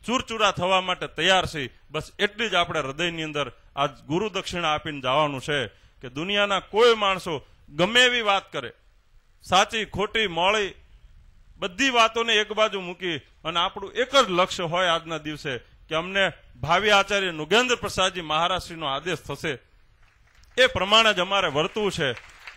ચૂરચૂરા થવા માટે તૈયાર છીએ. બસ એટલી જ આપણે હૃદયની અંદર આ ગુરુ દક્ષિણા આપીને જવાનું છે કે દુનિયાના કોઈ માણસો ગમે એવી વાત કરે, સાચી ખોટી મોળી બધી વાતોને એક બાજુ મૂકી અને આપણું એક જ લક્ષ્ય હોય આજના દિવસે કે અમને ભાવિ આચાર્ય નુગેન્દ્ર પ્રસાદજી મહારાજશ્રીનો આદેશ થશે એ પ્રમાણે જ અમારે વર્તવું છે.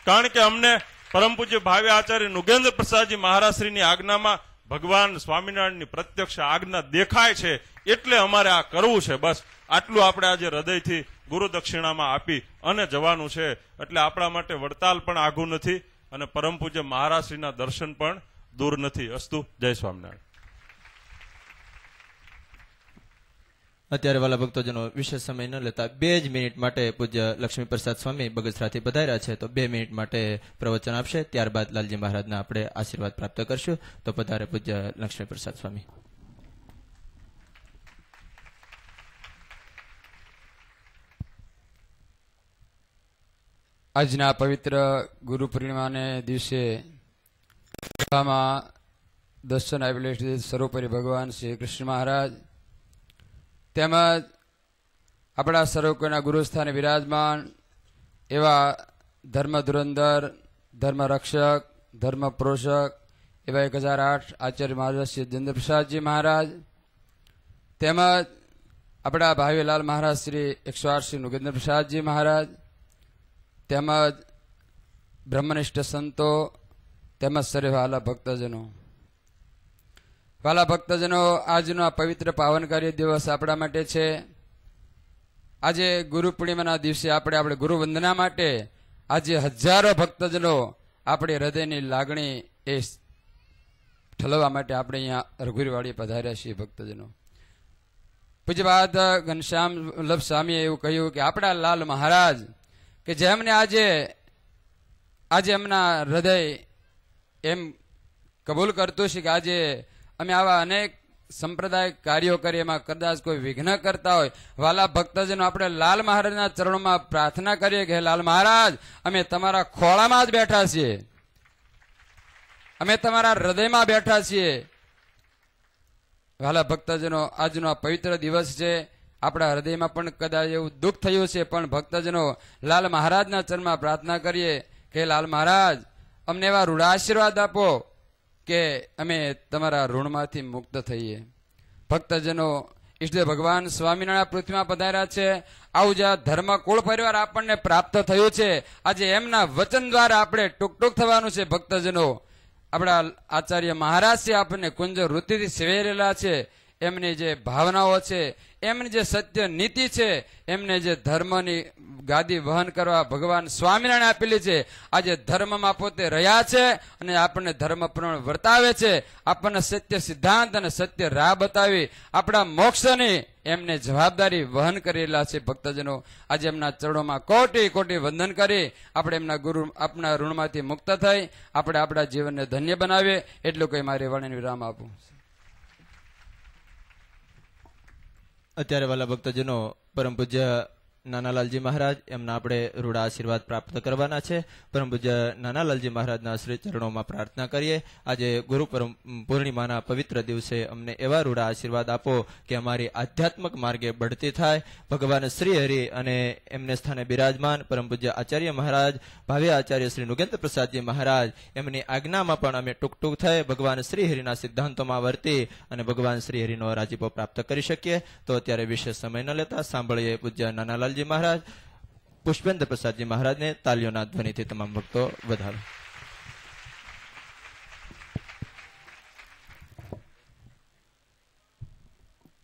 કારણ કે અમને પરમ પૂજ્ય ભાવિ આચાર્ય નુગેન્દ્ર પ્રસાદજી મહારાજશ્રીની આજ્ઞામાં ભગવાન સ્વામિનારાયણની પ્રત્યક્ષ આજ્ઞા દેખાય છે એટલે અમારે આ કરવું છે. બસ આટલું આપણે આજે હૃદયથી ગુરુ દક્ષિણામાં આપી અને જવાનું છે. એટલે આપણા માટે વડતાલ પણ આઘું નથી અને પરમ પૂજ્ય મહારાજશ્રીના દર્શન પણ દૂર નથી. અસ્તુ. જય સ્વામિનારાયણ. અત્યારે વાલા ભક્તોજનો વિશેષ સમય ન લેતા 2 જ મિનિટ માટે પૂજ્ય લક્ષ્મી પ્રસાદ સ્વામી બગસરાથી પધાર્યા છે તો 2 મિનિટ માટે પ્રવચન આપશે. ત્યારબાદ લાલજી મહારાજના આપણે આશીર્વાદ પ્રાપ્ત કરશું. તો પધારે પૂજ્ય લક્ષ્મી પ્રસાદ સ્વામી. આજના પવિત્ર ગુરુ પૂર્ણિમાને દિવસે દર્શન આપેલ સર્વોપરી ભગવાન શ્રી કૃષ્ણ મહારાજ તેમજ આપણા સર્વકોના ગુરુસ્થાને વિરાજમાન એવા ધર્મ ધુરંધર, ધર્મ રક્ષક, ધર્મ પોષક એવા 1008 આચાર્ય મહારાજ શ્રી જયેન્દ્ર પ્રસાદજી મહારાજ તેમજ આપણા ભાવીલાલ મહારાજ શ્રી 108 શ્રી નુગેન્દ્ર પ્રસાદજી મહારાજ તેમજ બ્રહ્મનિષ્ઠ સંતો તેમજ સર્વે વાલા ભક્તજનો. વાલા ભક્તજનો, આજનો આ પવિત્ર પાવનકારી દિવસ આપણા માટે છે. આજે ગુરુ પૂર્ણિમાના દિવસે આપણે ગુરુ વંદના માટે આજે હજારો ભક્તજનો આપણી હૃદયની લાગણી એ ઠલવવા માટે આપણે અહીંયા રઘુવીરવાડી પધાર્યા છીએ. ભક્તજનો, પૂજ્યપાદ ઘનશ્યામ વલ્લભ સ્વામીએ એવું કહ્યું કે આપણા લાલ મહારાજ કે જેમને આજે એમના હૃદય એમ કબૂલ કરતું છે કે આજે અમે આવા અનેક સંપ્રદાય કાર્યો કરીએ, એમાં કદાચ કોઈ વિઘ્ન કરતા હોય, વાલા ભક્તજનો આપણે લાલ મહારાજના ચરણોમાં પ્રાર્થના કરીએ કે હે લાલ મહારાજ, અમે તમારા ખોળામાં જ બેઠા છીએ, અમે તમારા હૃદયમાં બેઠા છીએ. વાલા ભક્તજનો, આજનો આ પવિત્ર દિવસ છે. આપણા હૃદયમાં પણ કદાચ એવું દુઃખ થયું છે, પણ ભક્તજનો લાલ મહારાજના ચરણમાં પ્રાર્થના કરીએ કે લાલ મહારાજ અમને એવા રૂઢાશીર્વાદ આપો કે અમે તમારા ઋણમાંથી મુક્ત થઈએ. ભક્તજનો, ઈષ્ટદેવ ભગવાન સ્વામિનારાયણ પૃથ્વીમાં પધાર્યા છે. આવું જે ધર્મ કુળ પરિવાર આપણને પ્રાપ્ત થયું છે, આજે એમના વચન દ્વારા આપણે ટૂંક થવાનું છે. ભક્તજનો, આપણા આચાર્ય મહારાજ છે આપણને કુંજ વૃત્તિથી સેવેરેલા છે. એમની જે ભાવનાઓ છે, એમની જે સત્ય નીતિ છે, એમને જે ધર્મની ગાદી વહન કરવા ભગવાન સ્વામિનારાયણ આપેલી છે, આજે ધર્મમાં પોતે રહ્યા છે અને આપણને ધર્મ પ્રમાણે વર્તાવે છે. આપણને સત્ય સિદ્ધાંત અને સત્ય રાહ બતાવી આપણા મોક્ષની એમને જવાબદારી વહન કરેલા છે. ભક્તજનો, આજે એમના ચરણોમાં કોટી કોટી વંદન કરી આપણે એમના ગુરુ આપણા ઋણમાંથી મુક્ત થઈ આપણે આપણા જીવનને ધન્ય બનાવીએ. એટલું કઈ મારી વાણીને વિરામ આપું. અત્યારે વાલા ભક્તજનો, પરમ પૂજ્ય નાનાલાલજી મહારાજ એમના આપણે રૂડા આશીર્વાદ પ્રાપ્ત કરવાના છે. પરમ પૂજ્ય નાનાલાલજી મહારાજના શ્રી ચરણોમાં પ્રાર્થના કરીએ. આજે ગુરુ પૂર્ણિમાના પવિત્ર દિવસે અમને એવા રૂડા આશીર્વાદ આપો કે અમારી આધ્યાત્મક માર્ગે બઢતી થાય. ભગવાન શ્રી હરિ અને એમને સ્થાને બિરાજમાન પરમ પૂજ્ય આચાર્ય મહારાજ ભાવિ આચાર્ય શ્રી નુગેન્દ્ર પ્રસાદજી મહારાજ એમની આજ્ઞામાં પણ અમે ટૂંક થઈ ભગવાન શ્રી હરિના સિદ્ધાંતોમાં વર્તી અને ભગવાન શ્રી હરિનો રાજીપો પ્રાપ્ત કરી શકીએ. તો અત્યારે વિશેષ સમય ન લેતા સાંભળીએ પૂજ્ય નાનાલાલ મહારાજ પુષ્પેન્દ્ર પ્રસાદજી મહારાજને તાલીઓના ધ્વનિથી તમામ ભક્તો વધારો.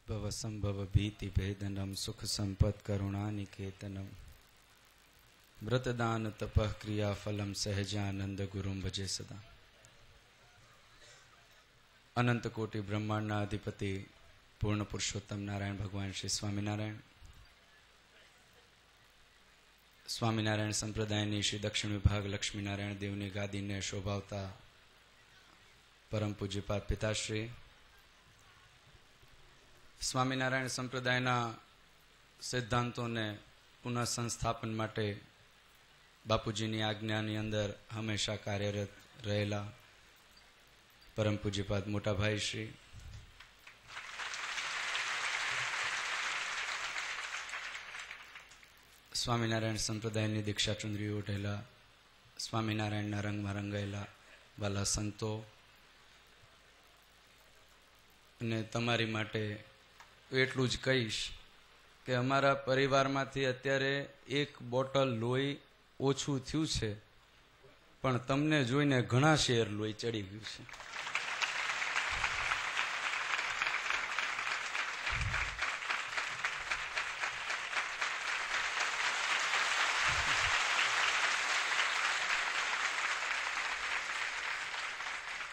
ભવ સંભવ ભીતિ ભેદનમ સુખ સંપત કરુણા નિકેતનમ વ્રતદાન તપઃ ક્રિયા ફલમ સહજાનંદ ગુરુમ ભજે સદા. અનંત કોટી બ્રહ્માંડના અધિપતિ પૂર્ણ પુરુષોત્તમ નારાયણ ભગવાન શ્રી સ્વામિનારાયણ, સ્વામિનારાયણ સંપ્રદાયની શ્રી દક્ષિણ વિભાગ લક્ષ્મીનારાયણ દેવની ગાદીને શોભાવતા પરમ પૂજ્યપાદ પિતાશ્રી, સ્વામિનારાયણ સંપ્રદાયના સિદ્ધાંતોને પુનઃ સંસ્થાપન માટે બાપુજીની આજ્ઞાની અંદર હંમેશા કાર્યરત રહેલા પરમ પૂજ્યપાદ મોટાભાઈ શ્રી, સ્વામિનારાયણ સંપ્રદાયની દીક્ષા ચુંદરી ઓઢેલા, સ્વામિનારાયણના રંગમાં રંગાયેલા વાલા સંતો, અને તમારી માટે એટલું જ કહીશ કે અમારા પરિવારમાંથી અત્યારે એક બોટલ લોહી ઓછું થયું છે, પણ તમને જોઈને ઘણા શેર લોહી ચડી ગયું છે.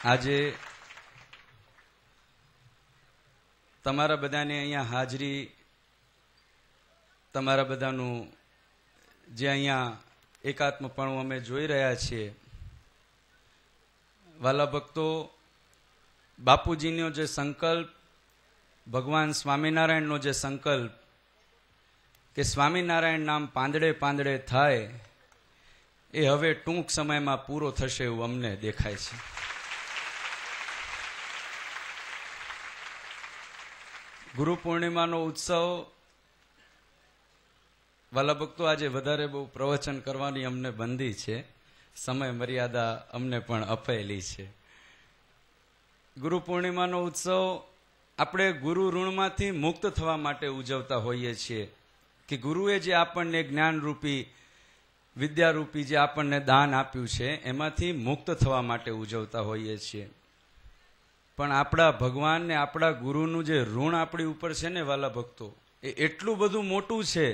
આજે તમારા બધાની અહીંયા હાજરી, તમારા બધાનું જે અહીંયા એકાત્મપણું અમે જોઈ રહ્યા છીએ, વાલા ભક્તો, બાપુજીનો જે સંકલ્પ, ભગવાન સ્વામિનારાયણનો જે સંકલ્પ કે સ્વામિનારાયણ નામ પાંદડે પાંદડે થાય, એ હવે ટૂંક સમયમાં પૂરો થશે એવું અમને દેખાય છે. ગુરુ પૂર્ણિમાનો ઉત્સવ, વાલા ભક્તો, આજે વધારે બહુ પ્રવચન કરવાની અમને બંધી છે, સમય મર્યાદા અમને પણ અપાયેલી છે. ગુરુ પૂર્ણિમાનો ઉત્સવ આપણે ગુરુ ઋણમાંથી મુક્ત થવા માટે ઉજવતા હોઈએ છીએ કે ગુરુએ જે આપણને જ્ઞાનરૂપી, વિદ્યારૂપી જે આપણને દાન આપ્યું છે એમાંથી મુક્ત થવા માટે ઉજવતા હોઈએ છીએ. પણ આપણા ભગવાન ને આપણા ગુરુનું જે ઋણ આપણી ઉપર છે ને વાલા ભક્તો, એ એટલું બધું મોટું છે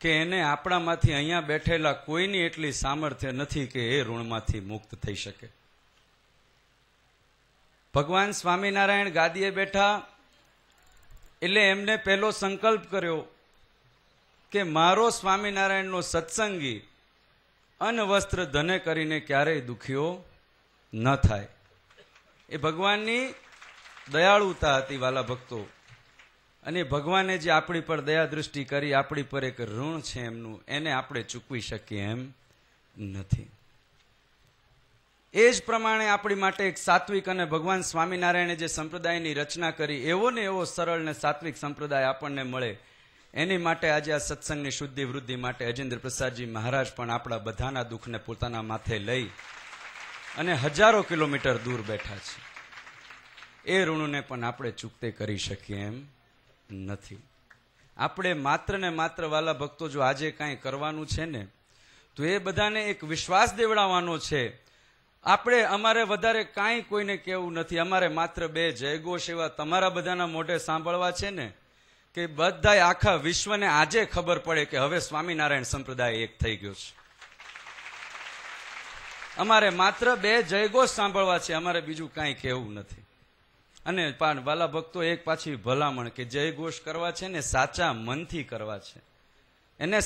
કે એને આપણામાંથી અહીંયા બેઠેલા કોઈની એટલી સામર્થ્ય નથી કે એ ઋણમાંથી મુક્ત થઈ શકે. ભગવાન સ્વામિનારાયણ ગાદીએ બેઠા એટલે એમને પહેલો સંકલ્પ કર્યો કે મારો સ્વામિનારાયણનો સત્સંગી અન્ન વસ્ત્ર ધને કરીને ક્યારેય દુખ્યો ન થાય. એ ભગવાનની દયાળુતા હતી વાલા ભક્તો, અને ભગવાને જે આપણી પર દયા દૃષ્ટિ કરી, આપણી પર એક ઋણ છે એમનું, એને આપણે ચૂકવી શકીએ એમ નથી. એ જ પ્રમાણે આપણી માટે એક સાત્વિક, અને ભગવાન સ્વામિનારાયણે જે સંપ્રદાયની રચના કરી એવો ને એવો સરળ ને સાત્વિક સંપ્રદાય આપણને મળે, એની માટે આજે આ સત્સંગની શુદ્ધિ વૃદ્ધિ માટે અજેન્દ્ર પ્રસાદજી મહારાજ પણ આપણા બધાના દુઃખને પોતાના માથે લઈ અને હજારો કિલોમીટર દૂર બેઠા છે. એ ઋણને પણ આપણે ચૂકતે કરી શકીએ એમ નથી. આપણે માત્ર ને માત્ર વાલા ભક્તો જો આજે કાંઈ કરવાનું છે ને, તો એ બધાને એક વિશ્વાસ દેવડાવવાનો છે. આપણે અમારે વધારે કાંઈ કોઈને કહેવું નથી, અમારે માત્ર 2 જયઘોષ એવા તમારા બધાના મોઢે સાંભળવા છે ને કે બધા આખા વિશ્વને આજે ખબર પડે કે હવે સ્વામિનારાયણ સંપ્રદાય એક થઈ ગયો છે. અમારે માત્ર 2 જયઘોષ સાંભળવા છે, અમારે બીજું કાંઈ કહેવું નથી. અને વાલા ભક્તો, એક પાછી ભલામણ કે જયઘોષ કરવા છે ને સાચા મનથી કરવા છે, એને